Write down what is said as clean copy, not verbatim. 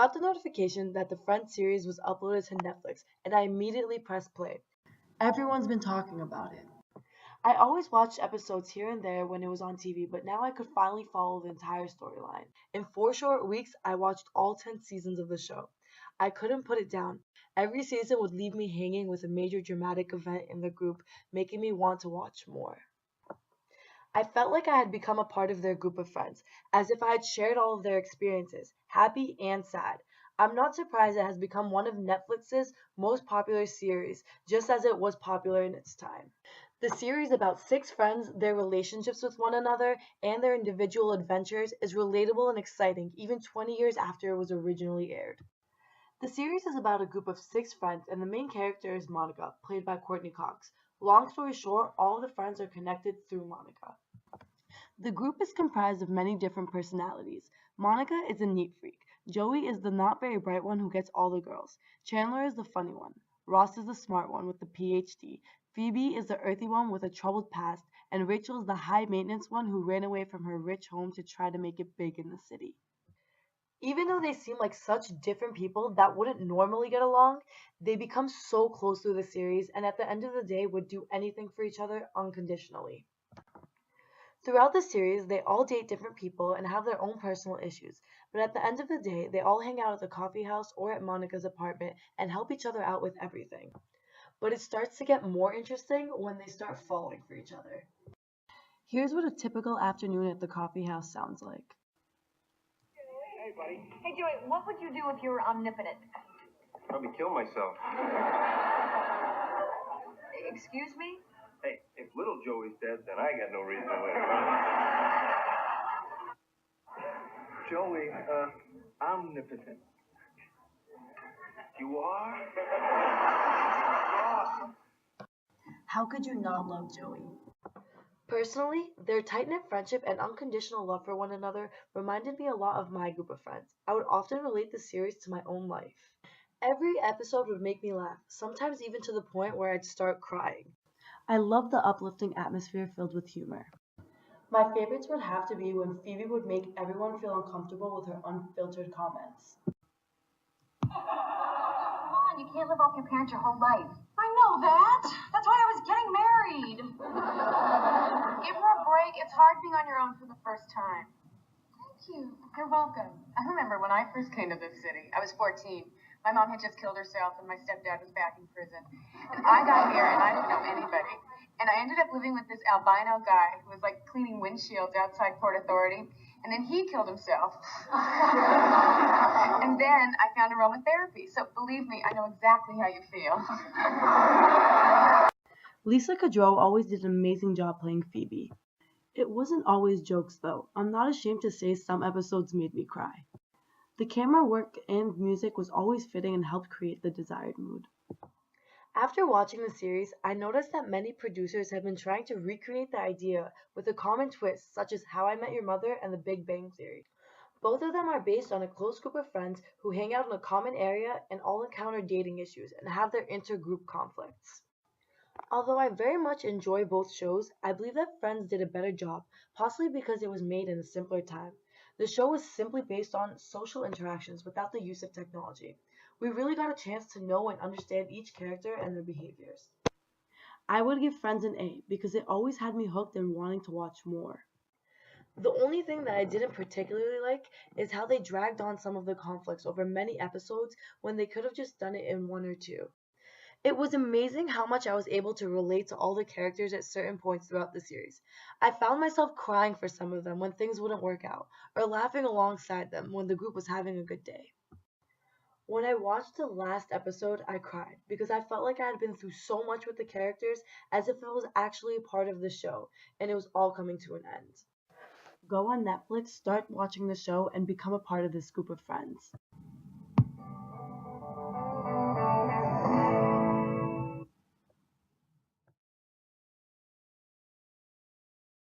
got the notification that the Friends series was uploaded to Netflix, and I immediately pressed play. Everyone's been talking about it. I always watched episodes here and there when it was on TV, but now I could finally follow the entire storyline. In 4 short weeks, I watched all 10 seasons of the show. I couldn't put it down. Every season would leave me hanging with a major dramatic event in the group, making me want to watch more. I felt like I had become a part of their group of friends, as if I had shared all of their experiences, happy and sad. I'm not surprised it has become one of Netflix's most popular series, just as it was popular in its time. The series about six friends, their relationships with one another, and their individual adventures is relatable and exciting even 20 years after it was originally aired. The series is about a group of six friends, and the main character is Monica, played by Courtney Cox. Long story short, all of the friends are connected through Monica. The group is comprised of many different personalities. Monica is a neat freak. Joey is the not very bright one who gets all the girls. Chandler is the funny one. Ross is the smart one with the PhD. Phoebe is the earthy one with a troubled past. And Rachel is the high maintenance one who ran away from her rich home to try to make it big in the city. Even though they seem like such different people that wouldn't normally get along, they become so close through the series and at the end of the day would do anything for each other unconditionally. Throughout the series, they all date different people and have their own personal issues, but at the end of the day, they all hang out at the coffee house or at Monica's apartment and help each other out with everything. But it starts to get more interesting when they start falling for each other. Here's what a typical afternoon at the coffee house sounds like. Hey, buddy. Hey, Joey, what would you do if you were omnipotent? Probably kill myself. Excuse me? Hey, if little Joey's dead, then I got no reason to live. Joey, omnipotent. You are? Awesome. How could you not love Joey? Personally, their tight-knit friendship and unconditional love for one another reminded me a lot of my group of friends. I would often relate the series to my own life. Every episode would make me laugh, sometimes even to the point where I'd start crying. I love the uplifting atmosphere filled with humor. My favorites would have to be when Phoebe would make everyone feel uncomfortable with her unfiltered comments. Come on, you can't live off your parents your whole life. I know that. That's why I was getting married. Give her a break. It's hard being on your own for the first time. Thank you. You're welcome. I remember when I first came to this city. I was 14. My mom had just killed herself, and my stepdad was back in prison. And I got here, and I didn't know anybody. And I ended up living with this albino guy who was like cleaning windshields outside Port Authority. And then he killed himself. And then I found aromatherapy. So believe me, I know exactly how you feel. Lisa Kudrow always did an amazing job playing Phoebe. It wasn't always jokes though. I'm not ashamed to say some episodes made me cry. The camera work and music was always fitting and helped create the desired mood. After watching the series, I noticed that many producers have been trying to recreate the idea with a common twist, such as How I Met Your Mother and The Big Bang Theory. Both of them are based on a close group of friends who hang out in a common area and all encounter dating issues and have their intergroup conflicts. Although I very much enjoy both shows, I believe that Friends did a better job, possibly because it was made in a simpler time. The show was simply based on social interactions without the use of technology. We really got a chance to know and understand each character and their behaviors. I would give Friends an A because it always had me hooked and wanting to watch more. The only thing that I didn't particularly like is how they dragged on some of the conflicts over many episodes when they could have just done it in one or two. It was amazing how much I was able to relate to all the characters at certain points throughout the series. I found myself crying for some of them when things wouldn't work out, or laughing alongside them when the group was having a good day. When I watched the last episode, I cried because I felt like I had been through so much with the characters as if it was actually a part of the show, and it was all coming to an end. Go on Netflix, start watching the show, and become a part of this group of friends.